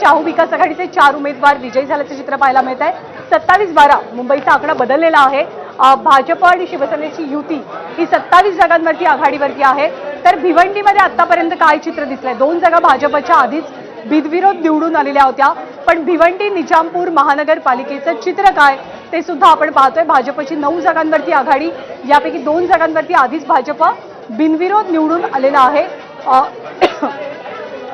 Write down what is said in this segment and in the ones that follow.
शाहू विकास आघाडीचे 4 उमेदवार विजयी झाल्याचे चित्र पाहायला मिळत आहे। 27-12 मुंबईचा आकडा बदललेला आहे। भाजप आणि शिवसेनेची युती ही 27 जागांवरती आघाडीवरती आहे। तर भिवंडीमध्ये आतापर्यंत काय चित्र दिसलंय? 2 जागा भाजपच्या आधीच बिनविरोध निवडून आलेल्या होत्या, पण भिवंडी निजामपूर महानगरपालिकेचं चित्र काय ते सुद्धा आपण पाहतोय। भाजपची 9 जागांवरती आघाडी, यापैकी 2 जागांवरती आधीच भाजप बिनविरोध निवडून आलेला आहे।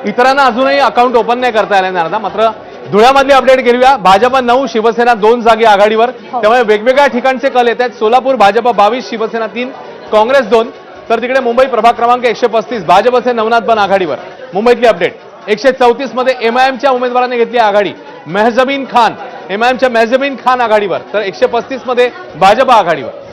इतरांना अजूनही अकाउंट ओपन नाही करता आले ना, मात्र धुळ्यामधली अपडेट घेऊया। भाजप 9, शिवसेना 2 जागी आघाडीवर, त्यामुळे वेगवेगळ्या ठिकाणचे कल येत आहेत। सोलापूर भाजप 22, शिवसेना 3, काँग्रेस 2, तर तिकडे मुंबई प्रभाग क्रमांक 135 भाजपचे नवनाथ बन आघाडीवर। मुंबईतली अपडेट 134 मध्ये एमआयएमच्या उमेदवाराने घेतली आघाडी, मेहजबीन खान एमआयएमच्या मेहजबीन खान आघाडीवर, तर 135 मध्ये भाजप आघाडीवर।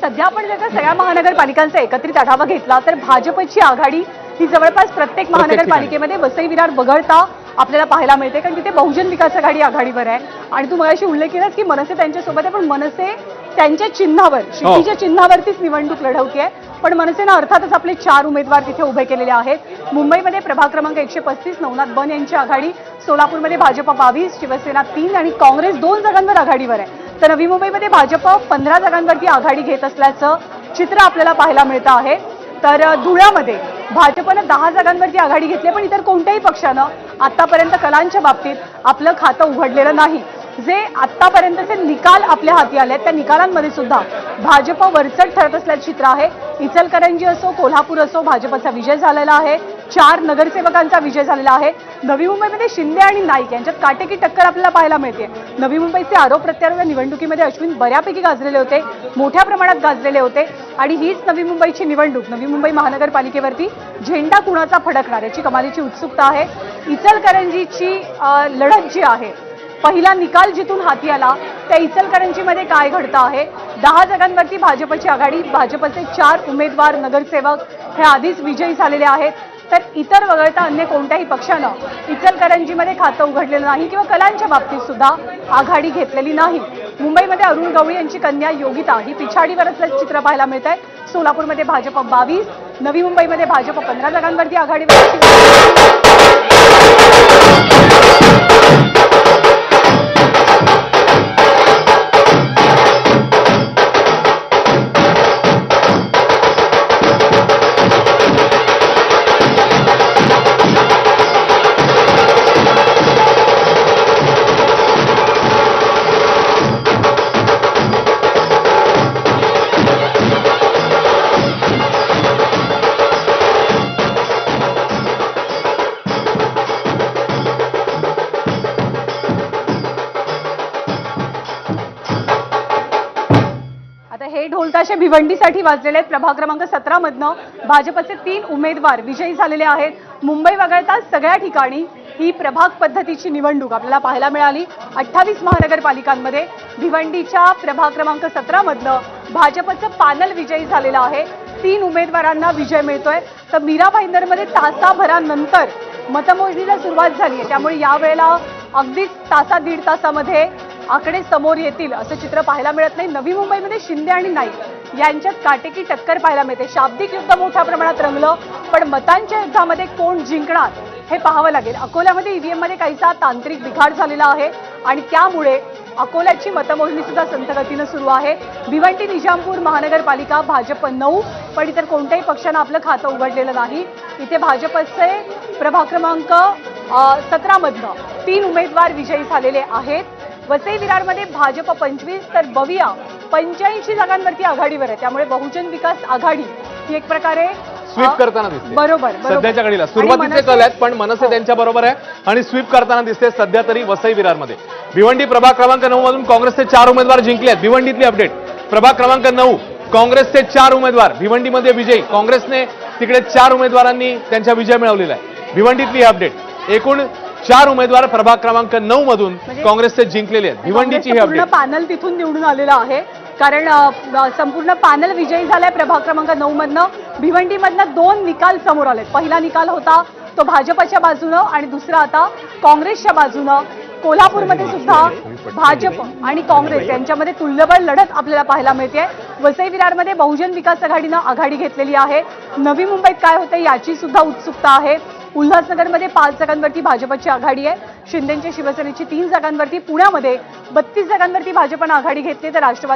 सध्या आपण जर का सगळ्या महानगरपालिकांचा एकत्रित आढावा घेतला तर भाजपची आघाडी ही जवळपास प्रत्येक महानगरपालिकेमध्ये वसई विरार वगळता आपल्याला पाहायला मिळते, कारण तिथे बहुजन विकास आघाडी आघाडीवर आहे। आणि तू मगाशी उल्लेख केलास की मनसे त्यांच्यासोबत आहे, पण मनसे त्यांच्या चिन्हावर, शिट्टीच्या चिन्हावरतीच निवडणूक लढवते। पण मनसेनं अर्थातच आपले 4 उमेदवार तिथे उभे केलेले आहेत। मुंबईमध्ये प्रभाग क्रमांक 135 नवनाथ बन यांची आघाडी, सोलापूरमध्ये भाजप 22, शिवसेना 3 आणि काँग्रेस 2 जागांवर आघाडीवर आहे। तर नवी मुंबईमध्ये भाजप 15 जागांवरती आघाडी घेत असल्याचं चित्र आपल्याला पाहायला मिळतं आहे। तर धुळ्यामध्ये भाजपनं 10 जागांवरती आघाडी घेतली, पण इतर कोणत्याही पक्षानं आतापर्यंत कलांच्या बाबतीत आपलं खातं उघडलेलं नाही। जे आतापर्यंतचे निकाल आपल्या हाती आले त्या निकालांमध्ये सुद्धा भाजप वरचढ ठरत असल्याचं चित्र आहे। इचलकरंजी असो, कोल्हापूर असो, भाजपचा विजय झालेला आहे। 4 नगरसेवकांचा विजय झालेला आहे। नवी मुंबईमध्ये शिंदे आणि नाईक यांच्यात काटेकी टक्कर आपल्याला पाहायला मिळते। नवी मुंबईचे आरोप प्रत्यारोप या निवडणुकीमध्ये अश्विन बऱ्यापैकी गाजलेले होते, मोठ्या प्रमाणात गाजलेले होते। आणि हीच नवी मुंबईची निवडणूक, नवी मुंबई महानगरपालिकेवरती झेंडा कुणाचा फडकणार याची कमालीची उत्सुकता आहे। इचलकरंजीची लढत जी आहे, पहिला निकाल जिथून हाती आला त्या इचलकरंजीमध्ये काय घडतं आहे? 10 जागांवरती भाजपची आघाडी, भाजपचे 4 उमेदवार नगरसेवक हे आधीच विजयी झालेले आहेत। तर इतर वगळता अन्य कोणत्याही पक्षानं इचलकरंजीमध्ये खातं उघडलेलं नाही किंवा कलांच्या बाबतीत सुद्धा आघाडी घेतलेली नाही। मुंबईमध्ये अरुण गवळी यांची कन्या योगिता ही पिछाडीवर असल्याचं चित्र पाहायला मिळत आहे। सोलापूरमध्ये भाजप 22, नवी मुंबईमध्ये भाजप 15 जागांवरती आघाडीवर। हे ढोलताशे भिवंडीसाठी वाजलेले आहेत। प्रभाग क्रमांक 17 मधनं भाजपचे 3 उमेदवार विजयी झालेले आहेत। मुंबई वगळता सगळ्या ठिकाणी ही प्रभाग पद्धतीची निवडणूक आपल्याला पाहायला मिळाली। 28 महानगरपालिकांमध्ये भिवंडीच्या प्रभाग क्रमांक 17 मधनं भाजपचं पॅनल विजयी झालेलं आहे। 3 उमेदवारांना विजय मिळतोय। तर मीरा भाईंदरमध्ये तासाभरानंतर मतमोजणीला सुरुवात झाली आहे, त्यामुळे यावेळेला अगदीच दीड तासामध्ये आकडे समोर येतील असं चित्र पाहायला मिळत नाही। नवी मुंबईमध्ये शिंदे आणि नाईक यांच्यात काटेकी टक्कर पाहायला मिळते। शाब्दिक युद्ध मोठ्या प्रमाणात रंगलं, पण मतांच्या युद्धामध्ये कोण जिंकणार हे पाहावं लागेल। अकोल्यामध्ये ईव्हीएम मध्ये काहीसा तांत्रिक बिघाड झालेला आहे आणि त्यामुळे अकोल्याची मतमोजणी सुद्धा संथ गतीनं सुरू आहे। भिवंडी निजामपूर महानगरपालिका भाजप 9, पण इतर कोणत्याही पक्षानं आपलं खातं उघडलेलं नाही। इथे भाजपचे प्रभाग क्रमांक 17 मधनं 3 उमेदवार विजयी झालेले आहेत। वसई विरारमध्ये भाजप 25 तर बविया 85 जागांवरती आघाडीवर आहे, त्यामुळे बहुजन विकास आघाडी ही एक प्रकारे स्वीप करताना दिसते। बरोबर सध्याच्या घडीला सुरुवातीचे कल आहेत, पण मनसे त्यांच्या बरोबर आहे आणि स्वीप करताना दिसते सध्या तरी वसई विरारमध्ये। भिवंडी प्रभाग क्रमांक 9 मधून काँग्रेसचे 4 उमेदवार जिंकले आहेत। भिवंडीतली अपडेट प्रभाग क्रमांक 9 काँग्रेसचे 4 उमेदवार भिवंडीमध्ये विजयी। काँग्रेसने तिकडे 4 उमेदवारांनी त्यांचा विजय मिळवलेला आहे। भिवंडीतली अपडेट एकूण 4 उमेदवार प्रभाग क्रमांक 9 मधून काँग्रेसचे जिंकलेले आहेत। भिवंडीची ही अपडेट पॅनल तिथून निवडून आलेलं आहे, कारण संपूर्ण पॅनल विजयी झालाय प्रभाग क्रमांक 9 मधनं। भिवंडीमधनं 2 निकाल समोर आलेत। पहिला निकाल होता तो भाजपच्या बाजूनं आणि दुसरा आता काँग्रेसच्या बाजूनं। कोल्हापूरमध्ये सुद्धा भाजप आणि काँग्रेस यांच्यामध्ये तुल्यबळ लढत आपल्याला पाहायला मिळते। वसई विरारमध्ये बहुजन विकास आघाडीनं आघाडी घेतलेली आहे। नवी मुंबईत काय होते याची सुद्धा उत्सुकता आहे। उल्हासनगरमध्ये 5 जागांवरती भाजपची आघाडी आहे. शिंदेच्या शिवसेनेची 3 जागांवरती, पुण्यामध्ये 32 जागांवरती भाजपनं आघाडी घेतली तर राष्ट्रवादी